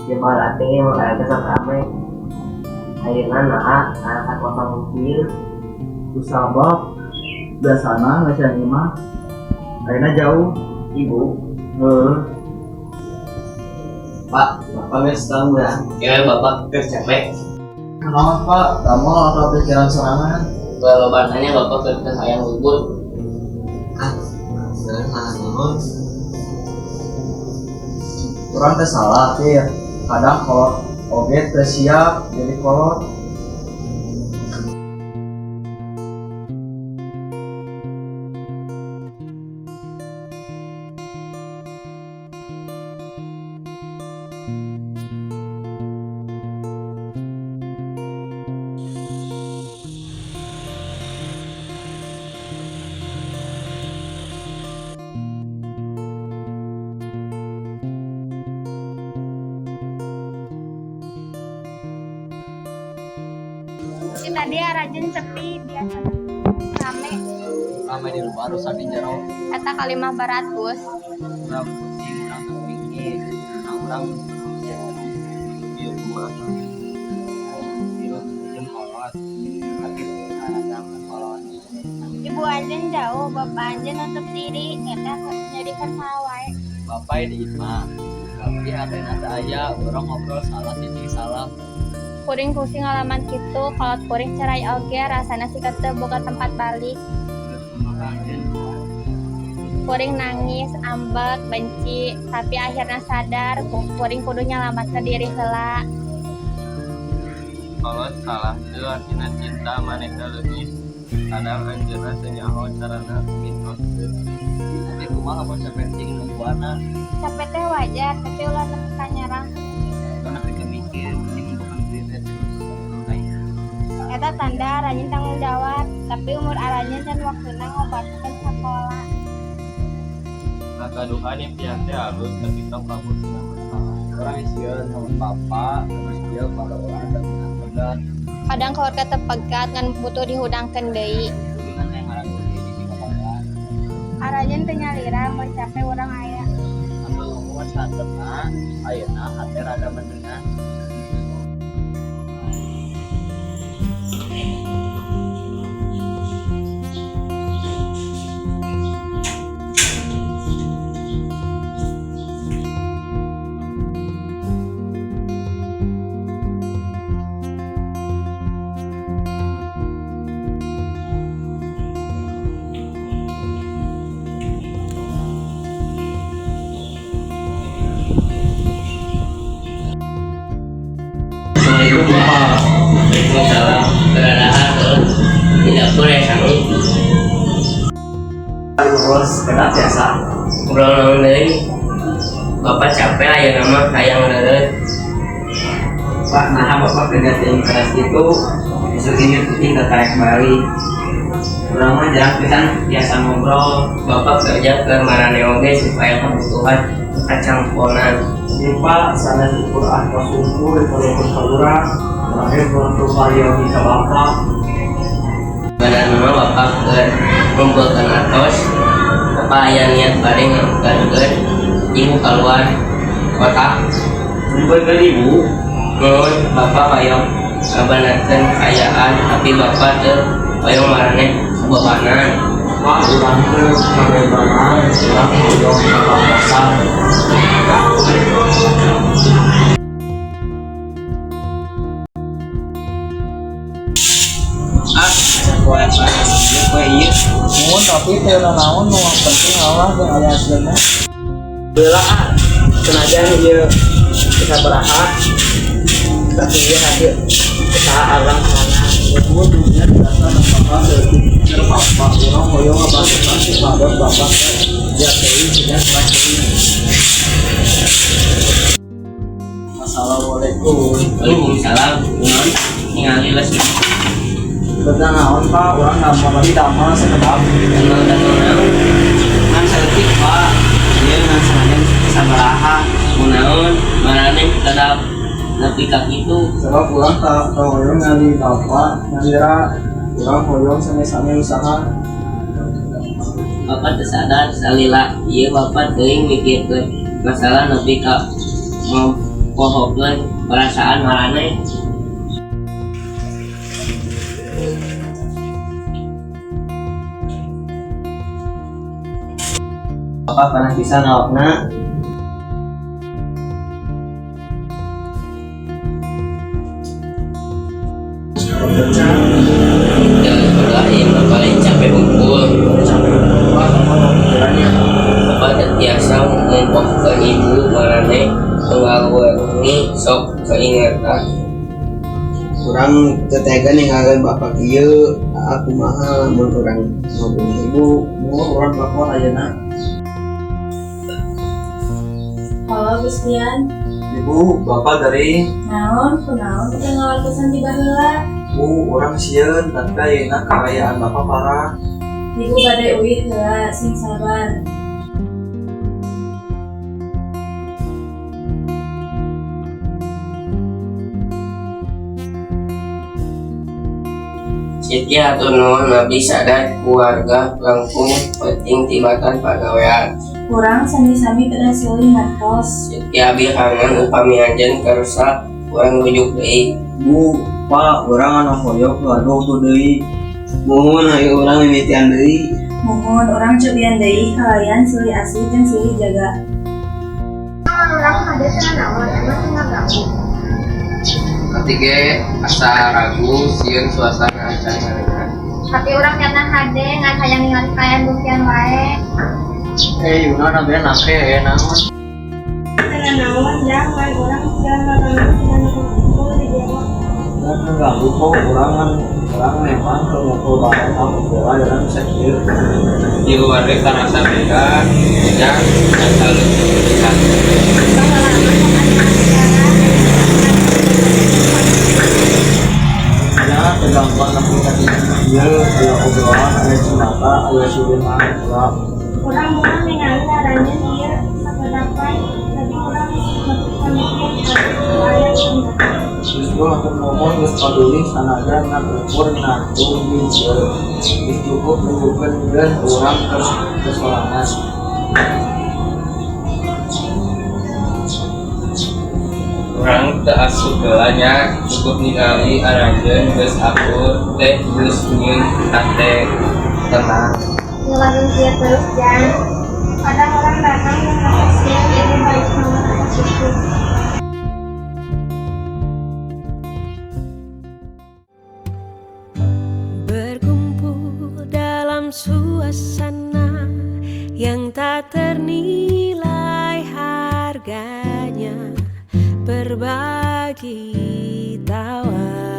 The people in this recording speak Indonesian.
berarti mulai ke rame ayeuna anak kosong kieu kusabab biasana ngasian mah ayeuna jauh ibu. Pak, Bapak geus tahu ya? Ya, Bapak geus capek. Kenapa Pak? Kamu atau pikiran serangan? Kalau bahannya Bapak geus sayang libur. Naon? Kurang teh salah sih ya. Kadang kalau oge teh siap jadi kolot. Tadi Rajen sepi biasa Rame di luar rusak di jero. kata kalimah baratus Urang pusing, urang terpikir, urang ieu kumaha. Ieu jeung kolot. Tapi kadang kolot. ibu Anjen jauh bapak Anjen nutup diri eta jadi kesawai Bapak di imah. Tapi hatena teh aya urang ngobrol salah siji salah. kuring pusing ngalaman gitu kalau kuring cerai oge rasana sikat teu boga tempat balik kuring nangis ambek benci tapi akhirnya sadar kuring kudu nyelamatkeun diri heula Kalau salah teu artina cinta manehna leungit. Kadang anjeunna teu nyaho carana minhoskeun. Tapi kumaha bocah penting nungguana. capek teh wajar tapi ulah nepi nyerang Karena mereka mikir ini bukan duit eta tanda Rajen tanggung jawab tapi umur Rajen dan waktuna ngobatkeun sakola Nagaduhan impian teh halus tapi tong kabur tina masalah. Orang isieun sama papa, terus dia kalau orang ada benar-benar kadang keluarga tepegat ngan butuh dihudangkeun deui dengan yang ngaran di sisi kebayan. Rajen teu nyalira mun capek urang aya Atau ngomong santetna, ayeuna hati rada mendengar. Waalaikumsalam. Keadaan tidak boleh kami. Bos, kenapa biasa? Ngobrol naon deui. Bapak capek aya nama hayang leureut. Pak, nah Bapak kerja di keras itu besok ini penting tertarik kembali. Urang mah jarang pisan biasa ngobrol. Bapak kerja ke marane oge supaya kebutuhan kacangponan. Pak, sana syukur atas syukur walaupun kurang terakhir untuk varian bisa Bapak. Badan nama Bapak ke ngumpulkeun atos. Bapak aya niat bade ngangkeun ibu keluar kota. Bukan ibu, Mun Bapak hoyong ngabanakeun kekayaan tapi Bapak teu hoyong marane bobanan. Pak, urang teh kabebanan, urang hoyong kapasan. Mun tapi teh naon nu penting Allah jeung aya hasilna. Belaan senajan ieu bisa berahat tapi ieu hasil usaha alam sana. Gua dunia biasa Bapak teu Bapak urang hoyong ngabantukeun si Bapak dia teh tidak bacain. Assalamualaikum. Waalaikumsalam. Naon ningali les Betul naon Pak, urang damel sekedap. naon Kan seetik Pak, ieu ngan senajan sabaraha. naon marane tetap nepi ka kitu. Sebab urang tak hoyong ngali Bapak, ngalira urang hoyong same-same usaha. Bapak teu sadar salila ieu Bapak teuing mikirkeun masalah nepi ka mau pohonkeun perasaan marane. Bapak pernah bisa nawakna udah yang paling capek unggul Bapak biasa ngomong ke ibu marane mengawangi sok keingatan Orang tetega ninggalin bapak ieu aku mahal mun urang ngomong ibu mau urang bapak ayeuna. Halo Gustian, Ibu bapak dari naon kunaon kita ngawartosan di baheula. Bu orang sieun tapi ayeuna kaayaan bapak parah. Ibu bade uih heula sing sabar. Siti atau nuhun nabi sadar keluarga langkung penting tibatan pagawean Kurang sami-sami pada silih hartos. Siti abi hangan upami anjeun karusak urang rujuk deui Bu pak orang anu hoyok aduh tuh deui. Mohon ayo urang mimitian deui. Mohon orang cobian deui kalian silih asih jeung silih jaga. ketiga asa ragu sieun suasana acan Tapi orang nyana hade nggak sayang ningali kalian bukian wae. Yuna nabe nake naon. Dengan naon jangan orang jangan dengan kumpul di dewa. Dan mengganggu kok orang memang kalau mau barang kamu bawa orang bisa kieu. di luar karasa beda dan asal lihat Ya tergampang tapi tadi dia ada obrolan ada cerita ada sudiman orang Orang mau ningali laranya dia dapat tapi orang melakukan mikir justru aku ngomong terus peduli sanaja nak ukur ngatur bisa cukup menunjukkan dan orang kesorangan. orang tak asup gelanya cukup ningali aranjeun geus akur teh geus nyieun ate tenang Ngelarang dia terus jangan. Kadang orang datang yang rahasia jadi baik sama atas itu. Berkumpul dalam suasana yang tak ternilai harganya, berbagi tawa